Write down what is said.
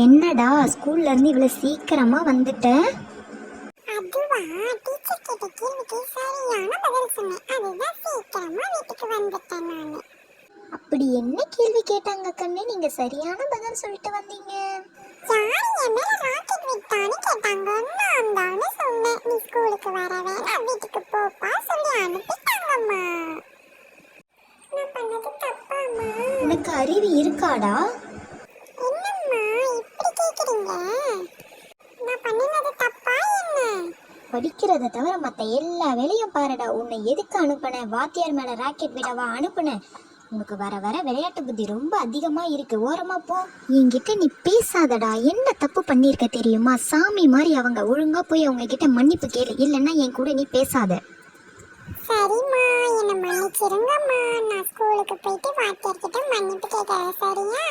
என்னடா ஸ்கூல்ல இருந்து இவ்வளவு சீக்கிரமா வந்துட்ட? அதுவா, டீச்சர் கேட்ட கேள்விக்கு சரியான பதில் சொன்னேன். அதுதான் சீக்கிரமா வீட்டுக்கு வந்துட்டேன் நானு. அப்படி என்ன கேள்வி கேட்டாங்க கண்ணு, நீங்க சரியான பதில் சொல்லிட்டு வந்தீங்க? யார் என் மேல ராக்கெட் விட்டான்னு கேட்டாங்க. நான் தானே சொன்னேன், நீ ஸ்கூலுக்கு வர வேணாம், வீட்டுக்கு போப்பா சொல்லி அனுப்பிட்டாங்கம்மா. நான் பண்ணது தப்பாம்மா? உனக்கு அறிவு இருக்காடா? என்னம்மா இப்படி கேக்குறீங்க? நான் பண்ணினது தப்பா என்ன? படிக்கிறத தவிர மற்ற எல்லா வேலையும் பாருடா. உன்னை எதுக்கு அனுப்புனேன்? வாத்தியார் மேல ராக்கெட் விடவா அனுப்புனேன்? உனக்கு வர வர விளையாட்டு புத்தி ரொம்ப அதிகமா இருக்கு. ஓரமா போ. என்கிட்ட நீ பேசாதடா. என்ன தப்பு பண்ணிருக்க தெரியுமா? சாமி மாதிரி அவங்க. ஒழுங்கா போய் அவங்க கிட்ட மன்னிப்பு கேளு, இல்லைன்னா என் கூட நீ பேசாத. சரிம்மா, என்னை மன்னிச்சிருங்கம்மா. நான் ஸ்கூலுக்கு போயிட்டு வாத்தியார்கிட்ட மன்னிப்பு கேட்கறேன், சரியா?